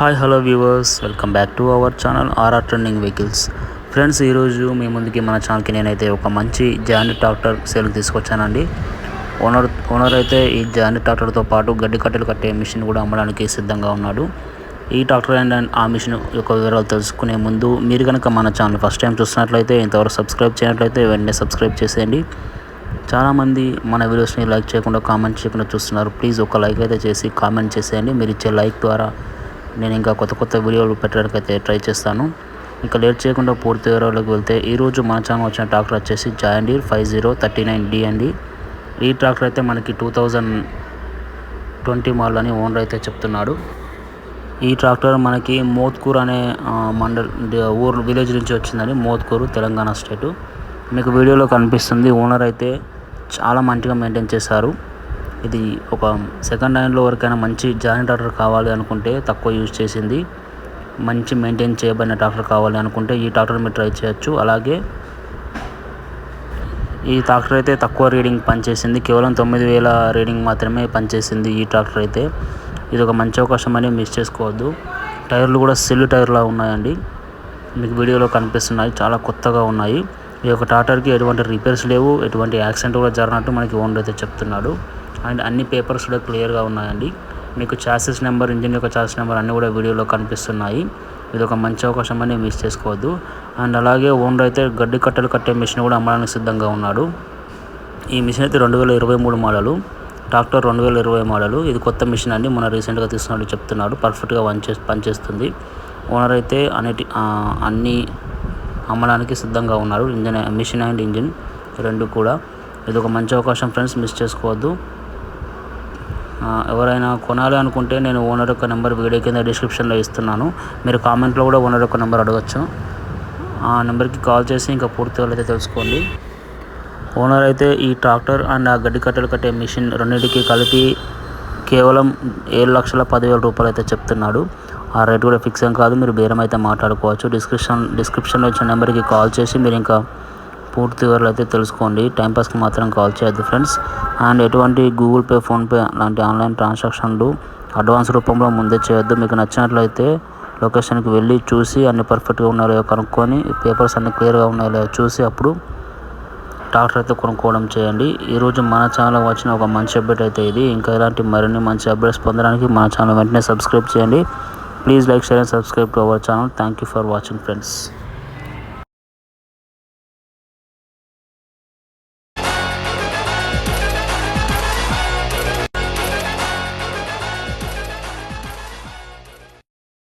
Hi hello viewers, welcome back to our channel RR trending vehicles. Friends, ఈరోజు మీ ముందుకి మన ఛానల్కి నేనైతే ఒక మంచి జాండీ ట్రాక్టర్ సేల్కి తీసుకొచ్చానండి. ఓనర్ అయితే ఈ జాండీ ట్రాక్టర్తో పాటు గడ్డి కట్టెలు కట్టే మిషన్ కూడా అమ్మడానికి సిద్ధంగా ఉన్నాడు. ఈ ట్రాక్టర్ అండ్ ఆ మిషన్ యొక్క వివరాలు తెలుసుకునే ముందు మీరు కనుక మన ఛానల్ ఫస్ట్ టైం చూస్తున్నట్లయితే, ఇంతవరకు సబ్స్క్రైబ్ చేయనట్లయితే వెంటనే సబ్స్క్రైబ్ చేసేయండి. చాలామంది మన వీడియోస్ని లైక్ చేయకుండా కామెంట్ చేయకుండా చూస్తున్నారు. ప్లీజ్ ఒక లైక్ అయితే చేసి కామెంట్ చేసేయండి. మీరు ఇచ్చే లైక్ ద్వారా నేను ఇంకా కొత్త వీడియోలు పెట్టడానికి అయితే ట్రై చేస్తాను. ఇంకా లేట్ చేయకుండా పూర్తి వివరాల్లోకి వెళ్తే, ఈరోజు మన ఛానల్ వచ్చిన ట్రాక్టర్ వచ్చేసి జాండీర్ 5039D అండి. ఈ ట్రాక్టర్ అయితే మనకి 2020 మోడల్ అని ఓనర్ అయితే చెప్తున్నాడు. ఈ ట్రాక్టర్ మనకి మోత్కూర్ అనే విలేజ్ నుంచి వచ్చిందండి. మోత్కూరు, తెలంగాణ స్టేటు. మీకు వీడియోలో కనిపిస్తుంది. ఓనర్ అయితే చాలా మంచిగా మెయింటైన్ చేశారు. ఇది ఒక సెకండ్ హ్యాండ్లో వరకైనా మంచి జాండీ ట్రాక్టర్ కావాలి అనుకుంటే, తక్కువ యూజ్ చేసింది మంచి మెయింటైన్ చేయబడిన ట్రాక్టర్ కావాలి అనుకుంటే ఈ ట్రాక్టర్ మీరు ట్రై చేయొచ్చు. అలాగే ఈ ట్రాక్టర్ అయితే తక్కువ రీడింగ్ పనిచేసింది. కేవలం 9000 రీడింగ్ మాత్రమే పనిచేసింది ఈ ట్రాక్టర్ అయితే. ఇది ఒక మంచి అవకాశం అని మిస్ చేసుకోవద్దు. టైర్లు కూడా సెల్ టైర్లా ఉన్నాయండి. మీకు వీడియోలో కనిపిస్తున్నాయి. చాలా కొత్తగా ఉన్నాయి. ఈ యొక్క ట్రాక్టర్కి ఎటువంటి రిపేర్స్ లేవు, ఎటువంటి యాక్సిడెంట్ కూడా జరిగినట్టు మనకి ఓనర్ అయితే చెప్తున్నాడు. అండ్ అన్ని పేపర్స్ కూడా క్లియర్గా ఉన్నాయండి. మీకు చాసిస్ నెంబర్, ఇంజిన్ యొక్క చాసిస్ నెంబర్ అన్నీ కూడా వీడియోలో కనిపిస్తున్నాయి. ఇది ఒక మంచి అవకాశం అని మిస్ చేసుకోవద్దు. అండ్ అలాగే ఓనర్ అయితే గడ్డి కట్టెలు కట్టే మిషన్ కూడా అమ్మడానికి సిద్ధంగా ఉన్నాడు. ఈ మిషన్ అయితే 2023 మోడలు. Tractor 2020 model. ఇది కొత్త మిషన్ అండి. మొన్న రీసెంట్గా తీసుకున్నట్టు చెప్తున్నాడు. పర్ఫెక్ట్గా పనిచేస్తుంది. ఓనర్ అయితే అన్నీ అమ్మడానికి సిద్ధంగా ఉన్నారు. మిషన్ అండ్ ఇంజిన్ రెండు కూడా. ఇది ఒక మంచి అవకాశం ఫ్రెండ్స్, మిస్ చేసుకోవద్దు. ఎవరైనా కొనాలి అనుకుంటే నేను ఓనర్ యొక్క నెంబర్ వీడియో కింద డిస్క్రిప్షన్లో ఇస్తున్నాను. మీరు కామెంట్లో కూడా ఓనర్ యొక్క నెంబర్ అడగచ్చు. ఆ నెంబర్కి కాల్ చేసి ఇంకా పూర్తి అయితే తెలుసుకోండి. ఓనర్ అయితే ఈ ట్రాక్టర్ అండ్ ఆ గడ్డి కట్టెలు కట్టే మిషన్ రెండింటికి కలిపి కేవలం 7,10,000 రూపాయలు అయితే చెప్తున్నాడు. ఆ రేట్ కూడా ఫిక్స్ ఏం కాదు. మీరు బేరం అయితే మాట్లాడుకోవచ్చు. డిస్క్రిప్షన్లో వచ్చిన నెంబర్కి కాల్ చేసి మీరు ఇంకా పూర్తి వివరాలు అయితే తెలుసుకోండి. టైంపాస్కి మాత్రం కాల్ చేయొద్దు ఫ్రెండ్స్. అండ్ ఎటువంటి గూగుల్ పే, ఫోన్పే లాంటి ఆన్లైన్ ట్రాన్సాక్షన్లు అడ్వాన్స్ రూపంలో ముందే చేయొద్దు. మీకు నచ్చినట్లయితే లొకేషన్కి వెళ్ళి చూసి అన్ని పర్ఫెక్ట్గా ఉన్నాయో కనుక్కొని, పేపర్స్ అన్ని క్లియర్గా ఉన్నాయో చూసి అప్పుడు ట్రాక్టర్ అయితే కొనుక్కోవడం చేయండి. ఈరోజు మన ఛానల్ వచ్చిన ఒక మంచి అప్డేట్ అయితే ఇది. ఇంకా ఇలాంటి మరిన్ని మంచి అప్డేట్స్ పొందడానికి మన ఛానల్ వెంటనే సబ్స్క్రైబ్ చేయండి. Please like, share and subscribe to our channel. Thank you for watching friends.